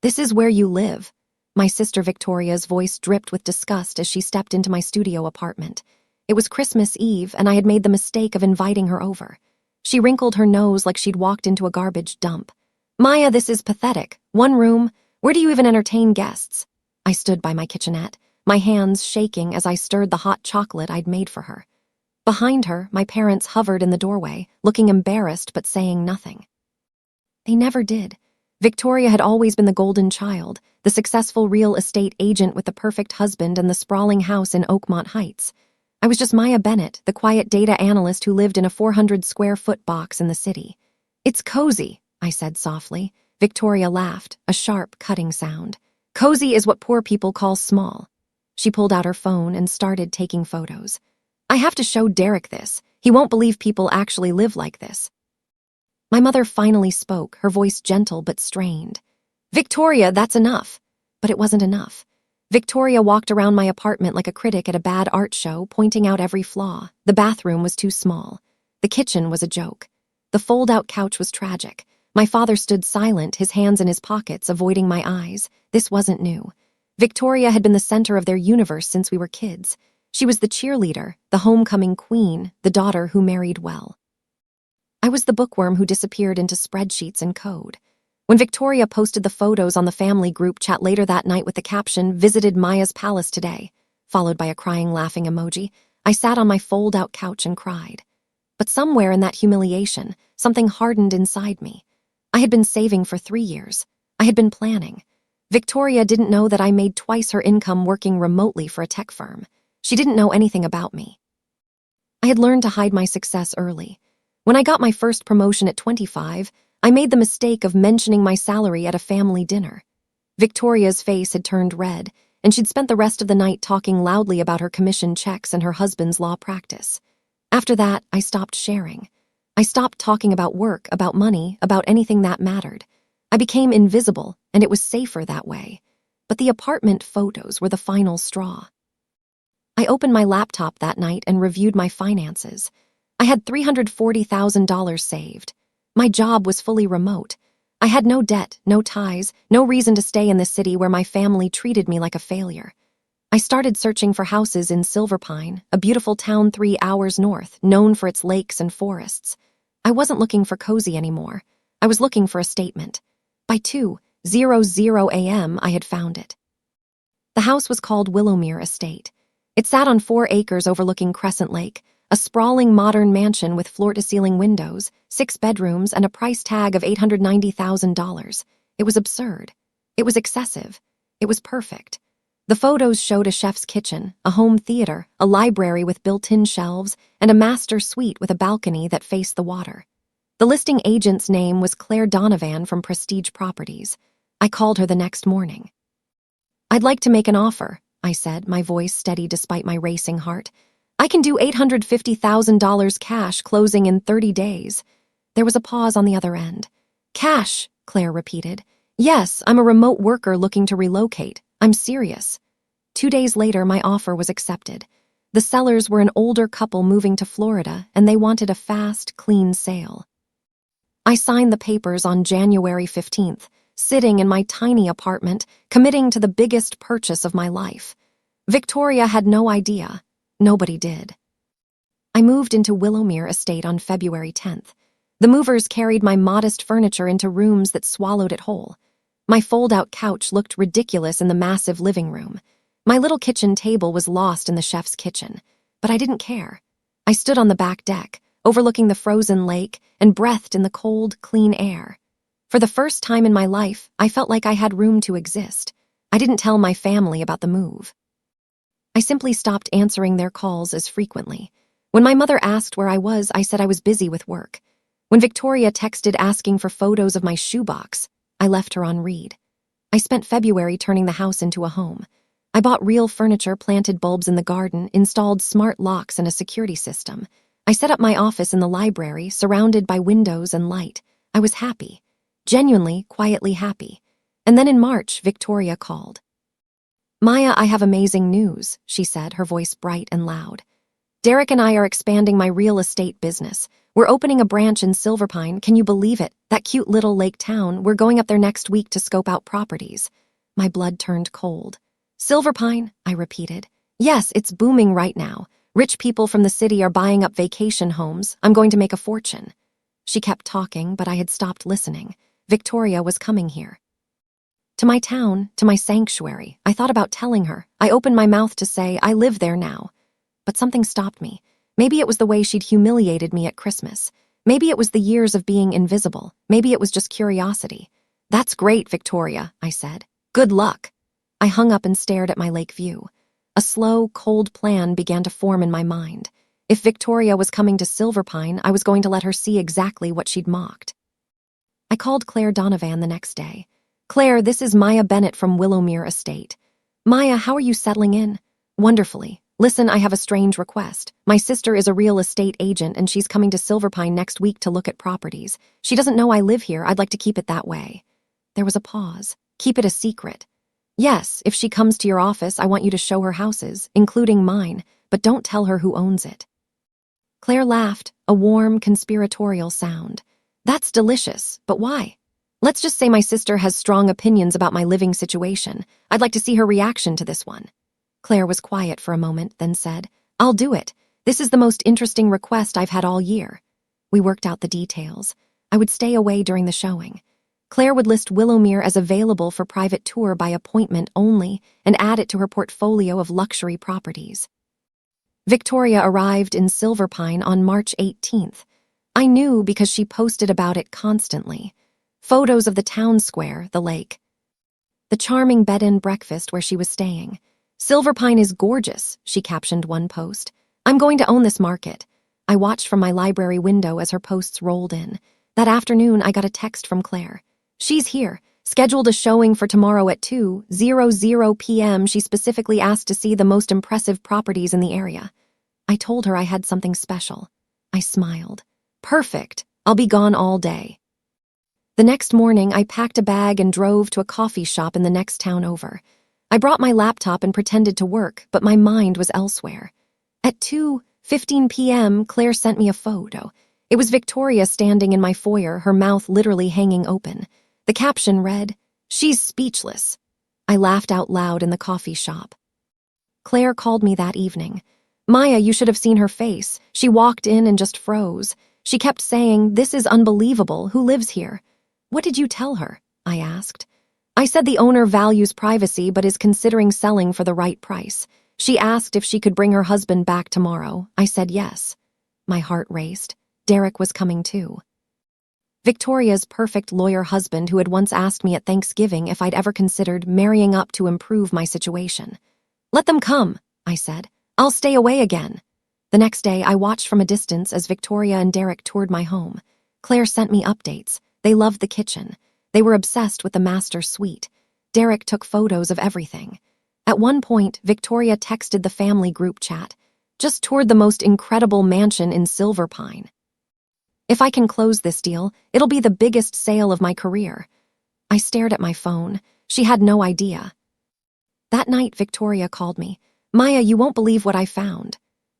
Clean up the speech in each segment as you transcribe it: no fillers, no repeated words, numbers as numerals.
"This is where you live." My sister Victoria's voice dripped with disgust as she stepped into my studio apartment. It was Christmas Eve, and I had made the mistake of inviting her over. She wrinkled her nose like she'd walked into a garbage dump. "Maya, this is pathetic. One room. Where do you even entertain guests?" I stood by my kitchenette, my hands shaking as I stirred the hot chocolate I'd made for her. Behind her, my parents hovered in the doorway, looking embarrassed but saying nothing. They never did. Victoria had always been the golden child, the successful real estate agent with the perfect husband and the sprawling house in Oakmont Heights. I was just Maya Bennett, the quiet data analyst who lived in a 400-square-foot box in the city. "It's cozy," I said softly. Victoria laughed, a sharp, cutting sound. "Cozy is what poor people call small." She pulled out her phone and started taking photos. "I have to show Derek this. He won't believe people actually live like this." My mother finally spoke, her voice gentle but strained. "Victoria, that's enough." But it wasn't enough. Victoria walked around my apartment like a critic at a bad art show, pointing out every flaw. The bathroom was too small. The kitchen was a joke. The fold-out couch was tragic. My father stood silent, his hands in his pockets, avoiding my eyes. This wasn't new. Victoria had been the center of their universe since we were kids. She was the cheerleader, the homecoming queen, the daughter who married well. I was the bookworm who disappeared into spreadsheets and code. When Victoria posted the photos on the family group chat later that night with the caption, "Visited Maya's palace today," followed by a crying laughing emoji, I sat on my fold-out couch and cried. But somewhere in that humiliation, something hardened inside me. I had been saving for 3 years. I had been planning. Victoria didn't know that I made twice her income working remotely for a tech firm. She didn't know anything about me. I had learned to hide my success early. When I got my first promotion at 25, I made the mistake of mentioning my salary at a family dinner. Victoria's face had turned red, and she'd spent the rest of the night talking loudly about her commission checks and her husband's law practice. After that, I stopped sharing. I stopped talking about work, about money, about anything that mattered. I became invisible, and it was safer that way. But the apartment photos were the final straw. I opened my laptop that night and reviewed my finances. I had $340,000 saved. My job was fully remote. I had no debt, no ties, no reason to stay in the city where my family treated me like a failure. I started searching for houses in Silver Pine, a beautiful town 3 hours north, known for its lakes and forests. I wasn't looking for cozy anymore. I was looking for a statement. By 2:00 a.m., I had found it. The house was called Willowmere Estate. It sat on 4 acres overlooking Crescent Lake, a sprawling modern mansion with floor-to-ceiling windows, 6 bedrooms, and a price tag of $890,000. It was absurd. It was excessive. It was perfect. The photos showed a chef's kitchen, a home theater, a library with built-in shelves, and a master suite with a balcony that faced the water. The listing agent's name was Claire Donovan from Prestige Properties. I called her the next morning. "I'd like to make an offer," I said, my voice steady despite my racing heart. "I can do $850,000 cash, closing in 30 days. There was a pause on the other end. "Cash," Claire repeated. "Yes, I'm a remote worker looking to relocate. I'm serious." 2 days later, my offer was accepted. The sellers were an older couple moving to Florida, and they wanted a fast, clean sale. I signed the papers on January 15th, sitting in my tiny apartment, committing to the biggest purchase of my life. Victoria had no idea. Nobody did. I moved into Willowmere Estate on February 10th. The movers carried my modest furniture into rooms that swallowed it whole. My fold-out couch looked ridiculous in the massive living room. My little kitchen table was lost in the chef's kitchen, but I didn't care. I stood on the back deck, overlooking the frozen lake, and breathed in the cold, clean air. For the first time in my life, I felt like I had room to exist. I didn't tell my family about the move. I simply stopped answering their calls as frequently. When my mother asked where I was, I said I was busy with work. When Victoria texted asking for photos of my shoebox, I left her on read. I spent February turning the house into a home. I bought real furniture, planted bulbs in the garden, installed smart locks and a security system. I set up my office in the library, surrounded by windows and light. I was happy. Genuinely, quietly happy. And then in March, Victoria called. "Maya, I have amazing news," she said, her voice bright and loud. "Derek and I are expanding my real estate business. We're opening a branch in Silverpine, can you believe it? That cute little lake town, we're going up there next week to scope out properties. My blood turned cold. Silverpine, I repeated. Yes, it's booming right now. Rich people from the city are buying up vacation homes. I'm going to make a fortune. She kept talking, but I had stopped listening. Victoria was coming here. To my town, to my sanctuary. I thought about telling her. I opened my mouth to say, I live there now. But something stopped me. Maybe it was the way she'd humiliated me at Christmas. Maybe it was the years of being invisible. Maybe it was just curiosity. That's great, Victoria, I said. Good luck. I hung up and stared at my lake view. A slow, cold plan began to form in my mind. If Victoria was coming to Silverpine, I was going to let her see exactly what she'd mocked. I called Claire Donovan the next day. Claire, this is Maya Bennett from Willowmere Estate. Maya, how are you settling in? Wonderfully. Listen, I have a strange request. My sister is a real estate agent and she's coming to Silverpine next week to look at properties. She doesn't know I live here. I'd like to keep it that way. There was a pause. Keep it a secret. Yes, if she comes to your office, I want you to show her houses, including mine, but don't tell her who owns it. Claire laughed, a warm, conspiratorial sound. That's delicious, but why? Let's just say my sister has strong opinions about my living situation. I'd like to see her reaction to this one. Claire was quiet for a moment, then said, I'll do it. This is the most interesting request I've had all year. We worked out the details. I would stay away during the showing. Claire would list Willowmere as available for private tour by appointment only and add it to her portfolio of luxury properties. Victoria arrived in Silverpine on March 18th. I knew because she posted about it constantly. Photos of the town square, the lake, the charming bed-and breakfast where she was staying. Silverpine is gorgeous, she captioned one post. I'm going to own this market. I watched from my library window as her posts rolled in. That afternoon, I got a text from Claire. She's here. Scheduled a showing for tomorrow at 2:00 p.m. She specifically asked to see the most impressive properties in the area. I told her I had something special. I smiled. Perfect. I'll be gone all day. The next morning, I packed a bag and drove to a coffee shop in the next town over. I brought my laptop and pretended to work, but my mind was elsewhere. At 2:15 p.m., Claire sent me a photo. It was Victoria standing in my foyer, her mouth literally hanging open. The caption read, She's speechless. I laughed out loud in the coffee shop. Claire called me that evening. Maya, you should have seen her face. She walked in and just froze. She kept saying, This is unbelievable. Who lives here? What did you tell her? I asked. I said the owner values privacy but is considering selling for the right price. She asked if she could bring her husband back tomorrow. I said yes. My heart raced. Derek was coming too. Victoria's perfect lawyer husband who had once asked me at Thanksgiving if I'd ever considered marrying up to improve my situation. Let them come, I said. I'll stay away again. The next day, I watched from a distance as Victoria and Derek toured my home. Claire sent me updates. They loved the kitchen. They were obsessed with the master suite. Derek took photos of everything. At one point, Victoria texted the family group chat. Just toured the most incredible mansion in Silverpine. If I can close this deal, it'll be the biggest sale of my career. I stared at my phone. She had no idea. That night, Victoria called me. Maya, you won't believe what I found.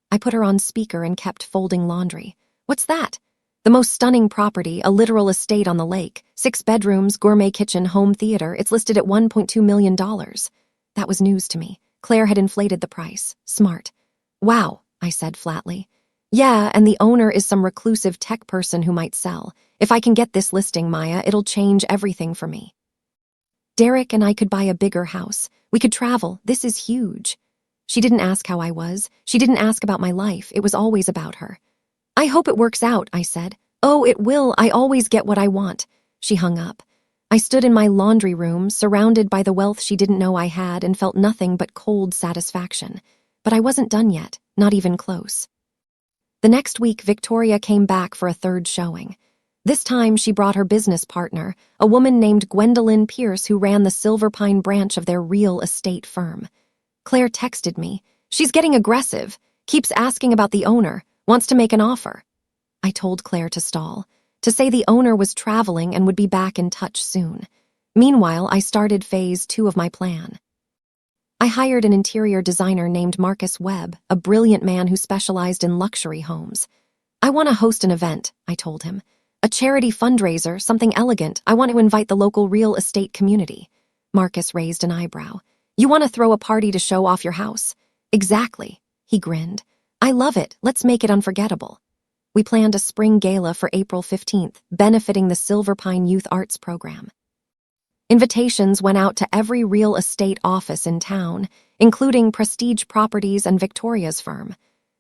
I put her on speaker and kept folding laundry. What's that? The most stunning property, a literal estate on the lake, 6 bedrooms, gourmet kitchen, home theater. It's listed at $1.2 million. That was news to me. Claire had inflated the price. Smart. Wow, I said flatly. Yeah, and the owner is some reclusive tech person who might sell. If I can get this listing, Maya, it'll change everything for me. Derek and I could buy a bigger house. We could travel. This is huge. She didn't ask how I was. She didn't ask about my life. It was always about her. I hope it works out, I said. Oh, it will. I always get what I want. She hung up. I stood in my laundry room, surrounded by the wealth she didn't know I had, and felt nothing but cold satisfaction. But I wasn't done yet, not even close. The next week, Victoria came back for a third showing. This time, she brought her business partner, a woman named Gwendolyn Pierce who ran the Silverpine branch of their real estate firm. Claire texted me. She's getting aggressive, keeps asking about the owner, wants to make an offer. I told Claire to stall, to say the owner was traveling and would be back in touch soon. Meanwhile, I started phase 2 of my plan. I hired an interior designer named Marcus Webb, a brilliant man who specialized in luxury homes. I want to host an event, I told him. A charity fundraiser, something elegant. I want to invite the local real estate community. Marcus raised an eyebrow. You want to throw a party to show off your house? Exactly, he grinned. I love it. Let's make it unforgettable. We planned a spring gala for April 15th, benefiting the Silver Pine Youth Arts Program. Invitations went out to every real estate office in town, including Prestige Properties and Victoria's firm.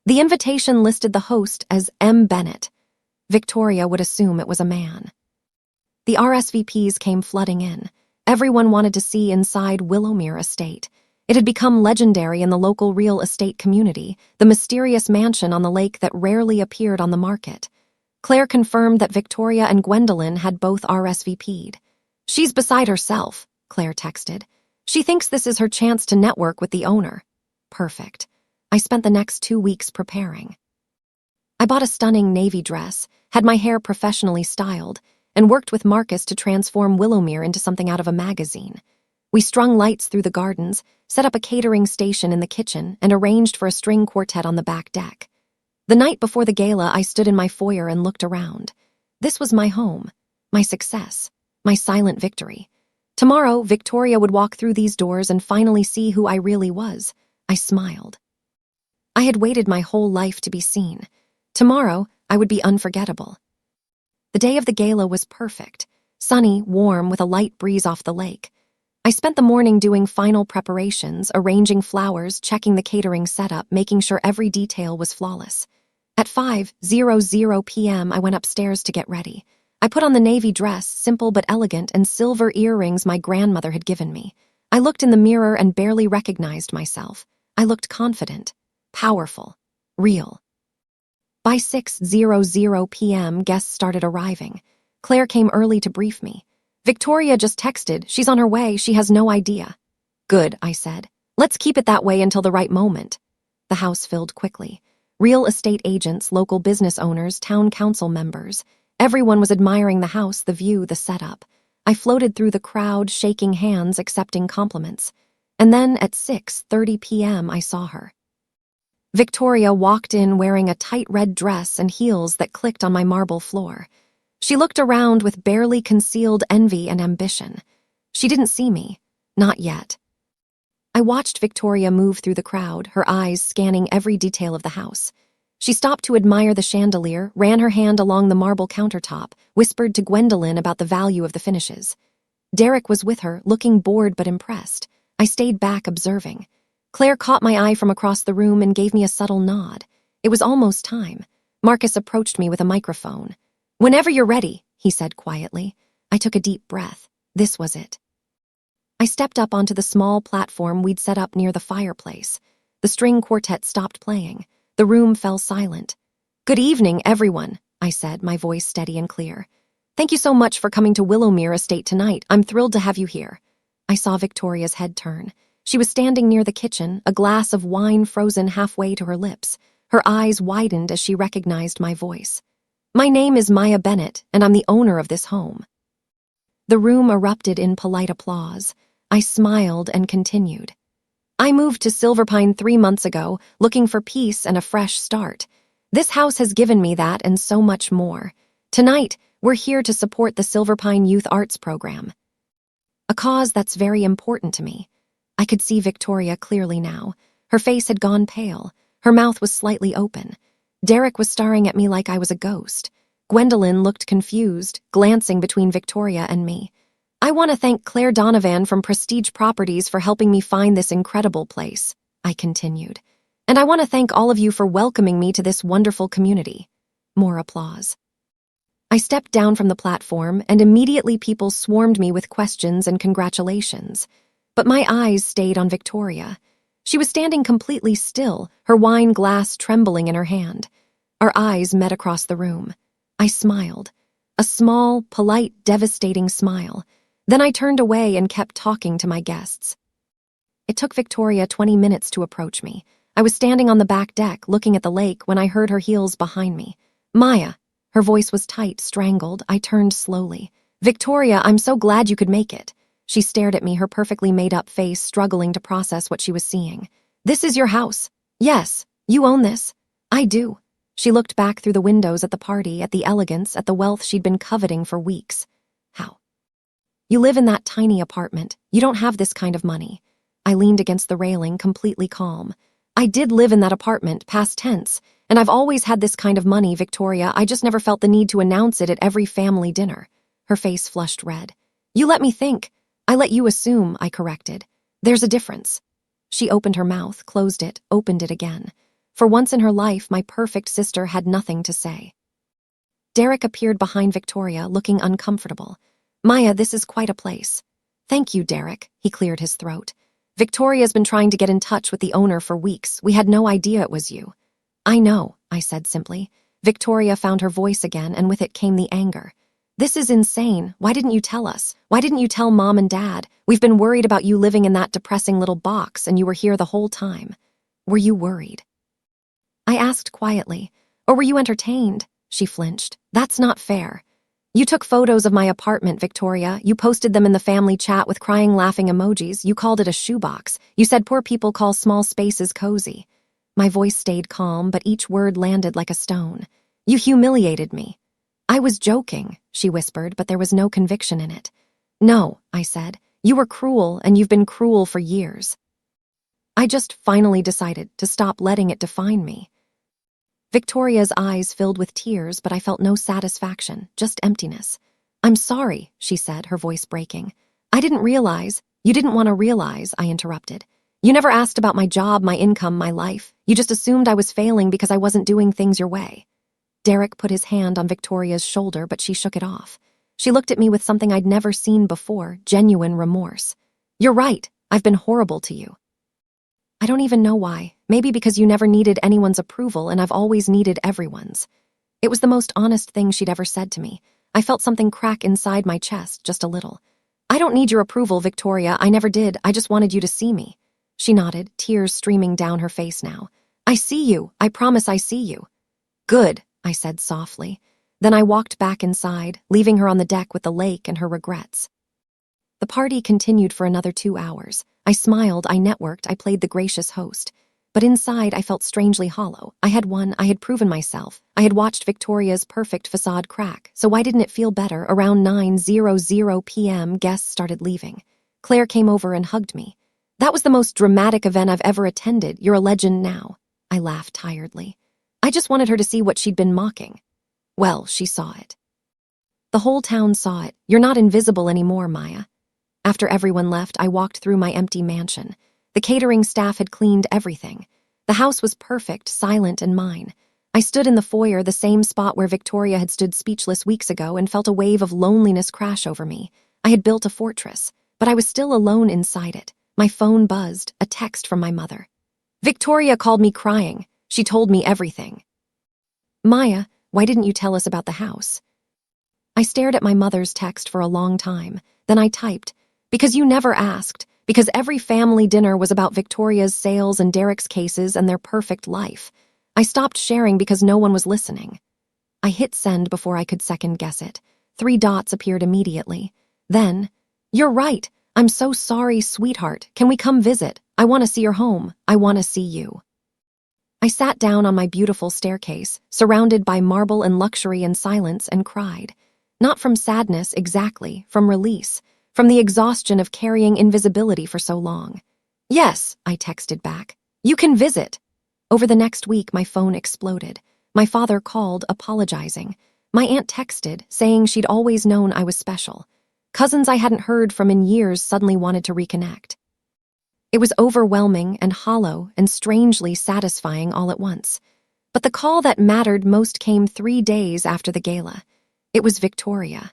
The invitation listed the host as M. Bennett. Victoria would assume it was a man. The RSVPs came flooding in. Everyone wanted to see inside Willowmere Estate. It had become legendary in the local real estate community, the mysterious mansion on the lake that rarely appeared on the market. Claire confirmed that Victoria and Gwendolyn had both RSVP'd. She's beside herself, Claire texted. She thinks this is her chance to network with the owner. Perfect. I spent the next 2 weeks preparing. I bought a stunning navy dress, had my hair professionally styled, and worked with Marcus to transform Willowmere into something out of a magazine. We strung lights through the gardens, set up a catering station in the kitchen, and arranged for a string quartet on the back deck. The night before the gala, I stood in my foyer and looked around. This was my home, my success, my silent victory. Tomorrow, Victoria would walk through these doors and finally see who I really was. I smiled. I had waited my whole life to be seen. Tomorrow, I would be unforgettable. The day of the gala was perfect, sunny, warm, with a light breeze off the lake. I spent the morning doing final preparations, arranging flowers, checking the catering setup, making sure every detail was flawless. At 5:00 p.m., I went upstairs to get ready. I put on the navy dress, simple but elegant, and silver earrings my grandmother had given me. I looked in the mirror and barely recognized myself. I looked confident, powerful, real. By 6:00 p.m., guests started arriving. Claire came early to brief me. Victoria just texted. She's on her way. She has no idea. Good, I said. Let's keep it that way until the right moment. The house filled quickly. Real estate agents, local business owners, town council members. Everyone was admiring the house, the view, the setup. I floated through the crowd, shaking hands, accepting compliments. And then at 6:30 p.m., I saw her. Victoria walked in wearing a tight red dress and heels that clicked on my marble floor. She looked around with barely concealed envy and ambition. She didn't see me. Not yet. I watched Victoria move through the crowd, her eyes scanning every detail of the house. She stopped to admire the chandelier, ran her hand along the marble countertop, whispered to Gwendolyn about the value of the finishes. Derek was with her, looking bored but impressed. I stayed back, observing. Claire caught my eye from across the room and gave me a subtle nod. It was almost time. Marcus approached me with a microphone. Whenever you're ready, he said quietly. I took a deep breath. This was it. I stepped up onto the small platform we'd set up near the fireplace. The string quartet stopped playing. The room fell silent. Good evening, everyone, I said, my voice steady and clear. Thank you so much for coming to Willowmere Estate tonight. I'm thrilled to have you here. I saw Victoria's head turn. She was standing near the kitchen, a glass of wine frozen halfway to her lips. Her eyes widened as she recognized my voice. My name is Maya Bennett, and I'm the owner of this home. The room erupted in polite applause. I smiled and continued. I moved to Silverpine 3 months ago, looking for peace and a fresh start. This house has given me that and so much more. Tonight, we're here to support the Silverpine Youth Arts Program. A cause that's very important to me. I could see Victoria clearly now. Her face had gone pale. Her mouth was slightly open. Derek was staring at me like I was a ghost. Gwendolyn looked confused, glancing between Victoria and me. I want to thank Claire Donovan from Prestige Properties for helping me find this incredible place, I continued. And I want to thank all of you for welcoming me to this wonderful community. More applause. I stepped down from the platform, and immediately people swarmed me with questions and congratulations. But my eyes stayed on Victoria. She was standing completely still, her wine glass trembling in her hand. Our eyes met across the room. I smiled. A small, polite, devastating smile. Then I turned away and kept talking to my guests. It took Victoria 20 minutes to approach me. I was standing on the back deck, looking at the lake, when I heard her heels behind me. Maya. Her voice was tight, strangled. I turned slowly. Victoria, I'm so glad you could make it. She stared at me, her perfectly made-up face struggling to process what she was seeing. This is your house. Yes, you own this. I do. She looked back through the windows at the party, at the elegance, at the wealth she'd been coveting for weeks. How? You live in that tiny apartment. You don't have this kind of money. I leaned against the railing, completely calm. I did live in that apartment, past tense, and I've always had this kind of money, Victoria. I just never felt the need to announce it at every family dinner. Her face flushed red. You let me think. I let you assume, I corrected. There's a difference. She opened her mouth, closed it, opened it again. For once in her life, my perfect sister had nothing to say. Derek appeared behind Victoria, looking uncomfortable. Maya, this is quite a place. Thank you, Derek. He cleared his throat. Victoria's been trying to get in touch with the owner for weeks. We had no idea it was you. I know, I said simply. Victoria found her voice again, and with it came the anger. This is insane. Why didn't you tell us? Why didn't you tell Mom and Dad? We've been worried about you living in that depressing little box, and you were here the whole time. Were you worried? I asked quietly. Or were you entertained? She flinched. That's not fair. You took photos of my apartment, Victoria. You posted them in the family chat with crying, laughing emojis. You called it a shoebox. You said poor people call small spaces cozy. My voice stayed calm, but each word landed like a stone. You humiliated me. I was joking, she whispered, but there was no conviction in it. No, I said. You were cruel, and you've been cruel for years. I just finally decided to stop letting it define me. Victoria's eyes filled with tears, but I felt no satisfaction, just emptiness. I'm sorry, she said, her voice breaking. I didn't realize. You didn't want to realize, I interrupted. You never asked about my job, my income, my life. You just assumed I was failing because I wasn't doing things your way. Derek put his hand on Victoria's shoulder, but she shook it off. She looked at me with something I'd never seen before, genuine remorse. You're right. I've been horrible to you. I don't even know why. Maybe because you never needed anyone's approval and I've always needed everyone's. It was the most honest thing she'd ever said to me. I felt something crack inside my chest, just a little. I don't need your approval, Victoria. I never did. I just wanted you to see me. She nodded, tears streaming down her face now. I see you. I promise I see you. Good, I said softly. Then I walked back inside, leaving her on the deck with the lake and her regrets. The party continued for another 2 hours. I smiled, I networked, I played the gracious host. But inside, I felt strangely hollow. I had won, I had proven myself. I had watched Victoria's perfect facade crack, so why didn't it feel better? Around 9:00 p.m., guests started leaving. Claire came over and hugged me. That was the most dramatic event I've ever attended. You're a legend now. I laughed tiredly. I just wanted her to see what she'd been mocking. Well, she saw it. The whole town saw it. You're not invisible anymore, Maya. After everyone left, I walked through my empty mansion. The catering staff had cleaned everything. The house was perfect, silent, and mine. I stood in the foyer, the same spot where Victoria had stood speechless weeks ago, and felt a wave of loneliness crash over me. I had built a fortress, but I was still alone inside it. My phone buzzed, a text from my mother. Victoria called me crying. She told me everything. Maya, why didn't you tell us about the house? I stared at my mother's text for a long time. Then I typed, because you never asked. Because every family dinner was about Victoria's sales and Derek's cases and their perfect life. I stopped sharing because no one was listening. I hit send before I could second-guess it. 3 dots appeared immediately. Then, you're right. I'm so sorry, sweetheart. Can we come visit? I want to see your home. I want to see you. I sat down on my beautiful staircase, surrounded by marble and luxury and silence, and cried. Not from sadness, exactly, from release. From the exhaustion of carrying invisibility for so long. Yes, I texted back. You can visit. Over the next week, my phone exploded. My father called, apologizing. My aunt texted, saying she'd always known I was special. Cousins I hadn't heard from in years suddenly wanted to reconnect. It was overwhelming and hollow and strangely satisfying all at once. But the call that mattered most came 3 days after the gala. It was Victoria.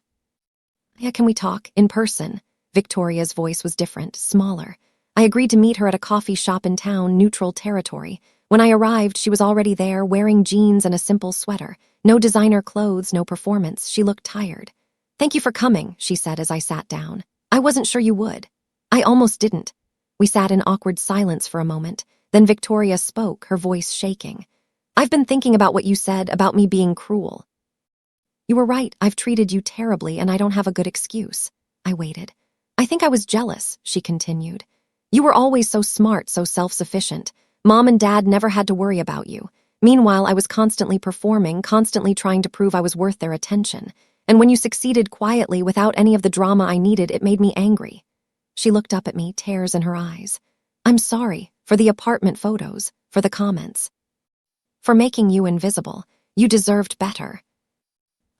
Yeah, can we talk? In person. Victoria's voice was different, smaller. I agreed to meet her at a coffee shop in town, neutral territory. When I arrived, she was already there, wearing jeans and a simple sweater. No designer clothes, no performance. She looked tired. Thank you for coming, she said as I sat down. I wasn't sure you would. I almost didn't. We sat in awkward silence for a moment. Then Victoria spoke, her voice shaking. I've been thinking about what you said about me being cruel. You were right, I've treated you terribly and I don't have a good excuse. I waited. I think I was jealous, she continued. You were always so smart, so self-sufficient. Mom and Dad never had to worry about you. Meanwhile, I was constantly performing, constantly trying to prove I was worth their attention. And when you succeeded quietly without any of the drama I needed, it made me angry. She looked up at me, tears in her eyes. I'm sorry for the apartment photos, for the comments, for making you invisible. You deserved better.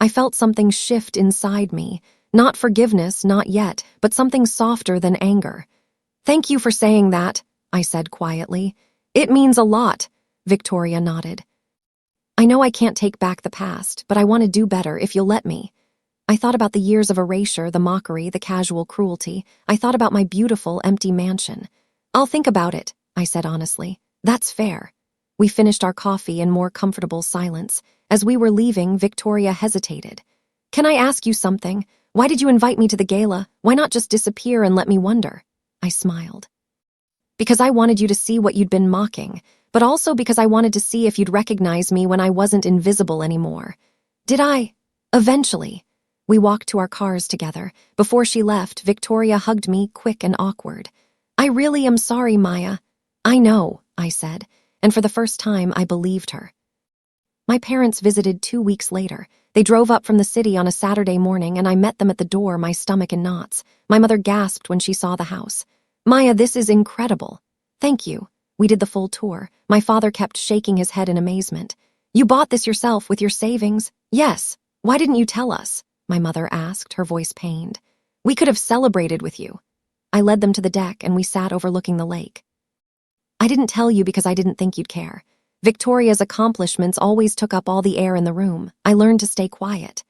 I felt something shift inside me. Not forgiveness, not yet, but something softer than anger. Thank you for saying that, I said quietly. It means a lot, Victoria nodded. I know I can't take back the past, but I want to do better if you'll let me. I thought about the years of erasure, the mockery, the casual cruelty. I thought about my beautiful, empty mansion. I'll think about it, I said honestly. That's fair. We finished our coffee in more comfortable silence. As we were leaving, Victoria hesitated. Can I ask you something? Why did you invite me to the gala? Why not just disappear and let me wonder? I smiled. Because I wanted you to see what you'd been mocking, but also because I wanted to see if you'd recognize me when I wasn't invisible anymore. Did I? Eventually. We walked to our cars together. Before she left, Victoria hugged me, quick and awkward. I really am sorry, Maya. I know, I said, and for the first time I believed her. My parents visited 2 weeks later. They drove up from the city on a Saturday morning, and I met them at the door, my stomach in knots. My mother gasped when she saw the house. Maya, this is incredible. Thank you. We did the full tour. My father kept shaking his head in amazement. You bought this yourself with your savings? Yes. Why didn't you tell us? My mother asked, her voice pained. We could have celebrated with you. I led them to the deck, and we sat overlooking the lake. I didn't tell you because I didn't think you'd care. Victoria's accomplishments always took up all the air in the room. I learned to stay quiet.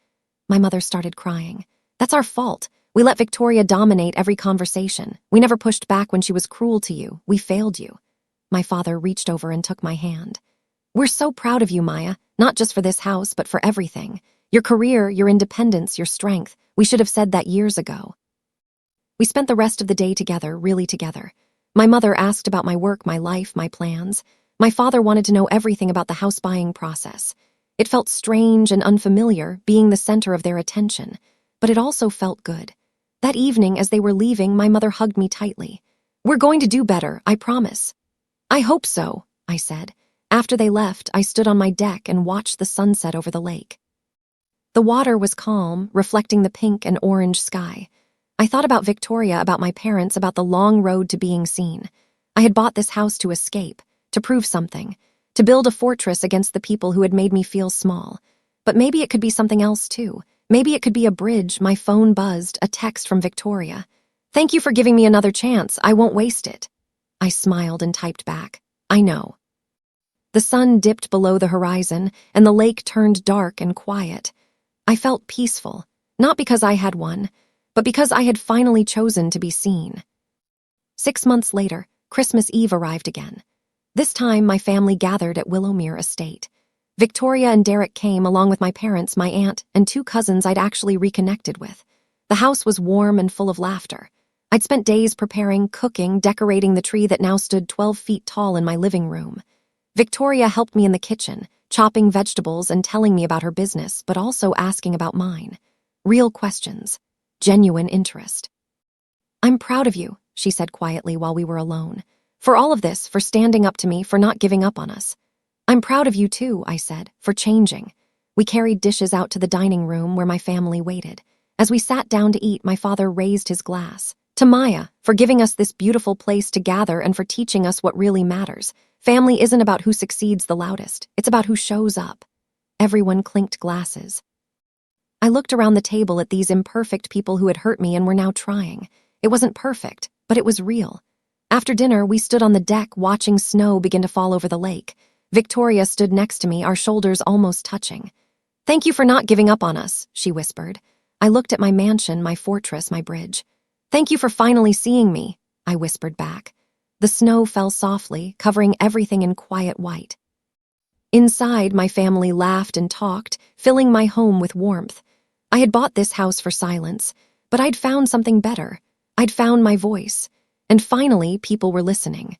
My mother started crying. That's our fault. We let Victoria dominate every conversation. We never pushed back when she was cruel to you. We failed you. My father reached over and took my hand. We're so proud of you, Maya, not just for this house, but for everything. Your career, your independence, your strength. We should have said that years ago. We spent the rest of the day together, really together. My mother asked about my work, my life, my plans. My father wanted to know everything about the house buying process. It felt strange and unfamiliar, being the center of their attention, but it also felt good. That evening, as they were leaving, my mother hugged me tightly. We're going to do better, I promise. I hope so, I said. After they left, I stood on my deck and watched the sunset over the lake. The water was calm, reflecting the pink and orange sky. I thought about Victoria, about my parents, about the long road to being seen. I had bought this house to escape, to prove something, to build a fortress against the people who had made me feel small. But maybe it could be something else too. Maybe it could be a bridge. My phone buzzed, a text from Victoria. Thank you for giving me another chance. I won't waste it. I smiled and typed back. I know. The sun dipped below the horizon, and the lake turned dark and quiet. I felt peaceful, not because I had won, but because I had finally chosen to be seen. 6 months later, Christmas Eve arrived again. This time, my family gathered at Willowmere Estate. Victoria and Derek came, along with my parents, my aunt, and 2 cousins I'd actually reconnected with. The house was warm and full of laughter. I'd spent days preparing, cooking, decorating the tree that now stood 12 feet tall in my living room. Victoria helped me in the kitchen, chopping vegetables and telling me about her business, but also asking about mine. Real questions. Genuine interest. I'm proud of you, she said quietly while we were alone. For all of this, for standing up to me, for not giving up on us. I'm proud of you too, I said, for changing. We carried dishes out to the dining room where my family waited. As we sat down to eat, my father raised his glass. To Maya, for giving us this beautiful place to gather and for teaching us what really matters. Family isn't about who succeeds the loudest. It's about who shows up. Everyone clinked glasses. I looked around the table at these imperfect people who had hurt me and were now trying. It wasn't perfect, but it was real. After dinner, we stood on the deck watching snow begin to fall over the lake. Victoria stood next to me, our shoulders almost touching. Thank you for not giving up on us, she whispered. I looked at my mansion, my fortress, my bridge. Thank you for finally seeing me, I whispered back. The snow fell softly, covering everything in quiet white. Inside, my family laughed and talked, filling my home with warmth. I had bought this house for silence, but I'd found something better. I'd found my voice. And finally, people were listening.